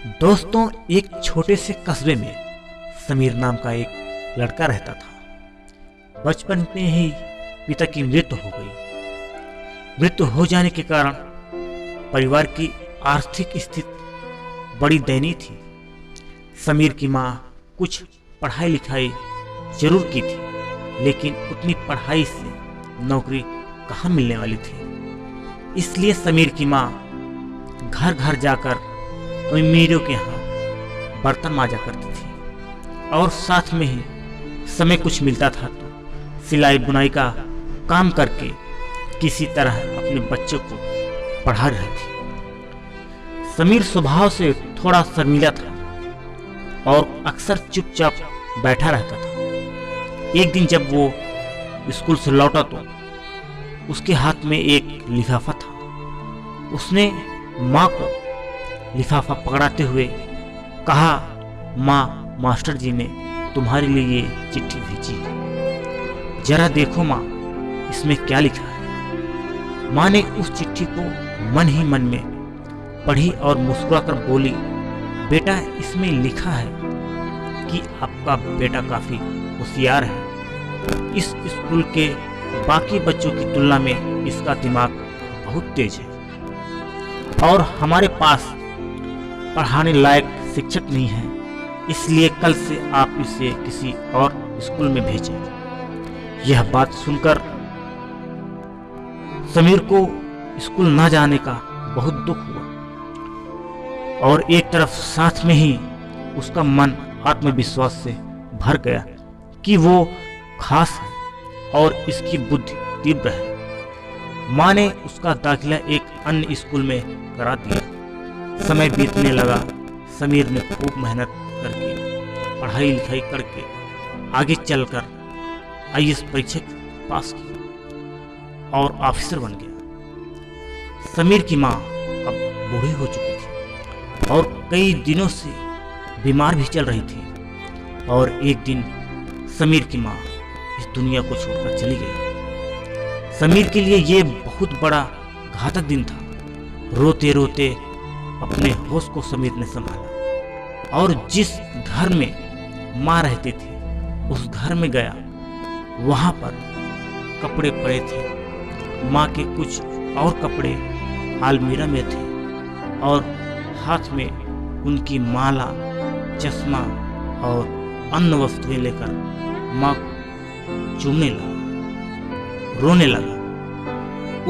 दोस्तों, एक छोटे से कस्बे में समीर नाम का एक लड़का रहता था। बचपन में ही पिता की मृत्यु हो गई। मृत्यु हो जाने के कारण परिवार की आर्थिक स्थिति बड़ी दयनीय थी। समीर की माँ कुछ पढ़ाई लिखाई जरूर की थी, लेकिन उतनी पढ़ाई से नौकरी कहाँ मिलने वाली थी। इसलिए समीर की माँ घर घर जाकर अमीरों के यहाँ बर्तन मांजा करती थी और साथ में ही समय कुछ मिलता था तो सिलाई बुनाई का काम करके किसी तरह अपने बच्चों को पढ़ा रही थी। समीर स्वभाव से थोड़ा शर्मीला था और अक्सर चुपचाप बैठा रहता था। एक दिन जब वो स्कूल से लौटा तो उसके हाथ में एक लिफाफा था। उसने माँ को लिफाफा पकड़ाते हुए कहा, माँ, मास्टर जी ने तुम्हारे लिए ये चिट्ठी भेजी है, जरा देखो माँ, इसमें क्या लिखा है। माँ ने उस चिट्ठी को मन ही मन में पढ़ी और मुस्कुराकर बोली, बेटा, इसमें लिखा है कि आपका बेटा काफी होशियार है। इस स्कूल के बाकी बच्चों की तुलना में इसका दिमाग बहुत तेज है और हमारे पास पढ़ाने लायक शिक्षक नहीं है, इसलिए कल से आप इसे किसी और स्कूल में भेजें। यह बात सुनकर समीर को स्कूल न जाने का बहुत दुख हुआ और एक तरफ साथ में ही उसका मन आत्मविश्वास से भर गया कि वो खास है और इसकी बुद्धि तीव्र है। माँ ने उसका दाखिला एक अन्य स्कूल में करा दिया। समय बीतने लगा। समीर ने खूब मेहनत करके पढ़ाई लिखाई करके आगे चलकर आईएएस परीक्षा पास की और ऑफिसर बन गया। समीर की माँ अब बूढ़ी हो चुकी थी और कई दिनों से बीमार भी चल रही थी और एक दिन समीर की माँ इस दुनिया को छोड़कर चली गई। समीर के लिए ये बहुत बड़ा घातक दिन था। रोते रोते अपने होश को समीर ने संभाला और जिस घर में माँ रहती थी उस घर में गया। वहां पर कपड़े पड़े थे। माँ के कुछ और कपड़े अलमीरा में थे और हाथ में उनकी माला, चश्मा और अन्य वस्तुएं लेकर माँ को चूमने लगा, रोने लगा।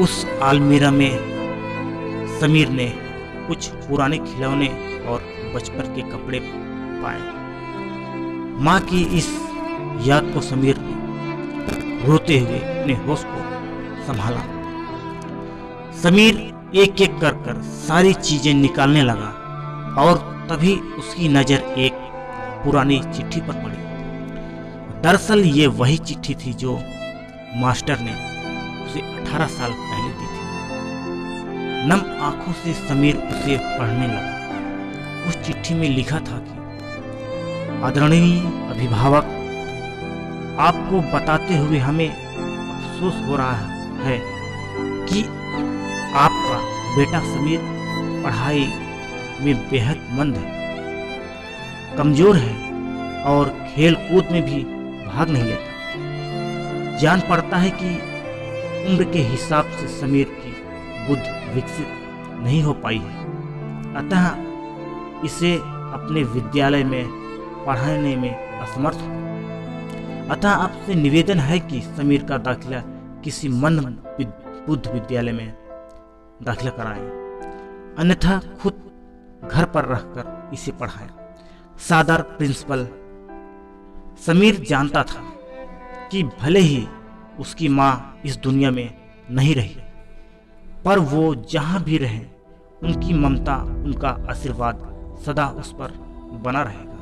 उस अलमीरा में समीर ने कुछ पुराने खिलौने और बचपन के कपड़े पाए। माँ की इस याद को समीर ने रोते हुए अपने होश को संभाला। समीर एक एक कर सारी चीजें निकालने लगा और तभी उसकी नजर एक पुरानी चिट्ठी पर पड़ी। दरअसल ये वही चिट्ठी थी जो मास्टर ने उसे 18 साल पहले दी थी। नम आंखों से समीर उसे पढ़ने लगा। उस चिट्ठी में लिखा था कि आदरणीय अभिभावक, आपको बताते हुए हमें अफसोस हो रहा है कि आपका बेटा समीर पढ़ाई में बेहद मंद है, कमजोर है और खेल कूद में भी भाग नहीं लेता। जान पड़ता है कि उम्र के हिसाब से समीर की बुद्धि विकसित नहीं हो पाई है, अतः इसे अपने विद्यालय में पढ़ाने में असमर्थ हो। अतः आपसे निवेदन है कि समीर का दाखिला किसी मंद बुद्ध विद्यालय में दाखिला कराएं, अन्यथा खुद घर पर रहकर इसे पढ़ाएं। सादर प्रिंसिपल। समीर जानता था कि भले ही उसकी माँ इस दुनिया में नहीं रही, पर वो जहां भी रहे उनकी ममता, उनका आशीर्वाद सदा उस पर बना रहेगा।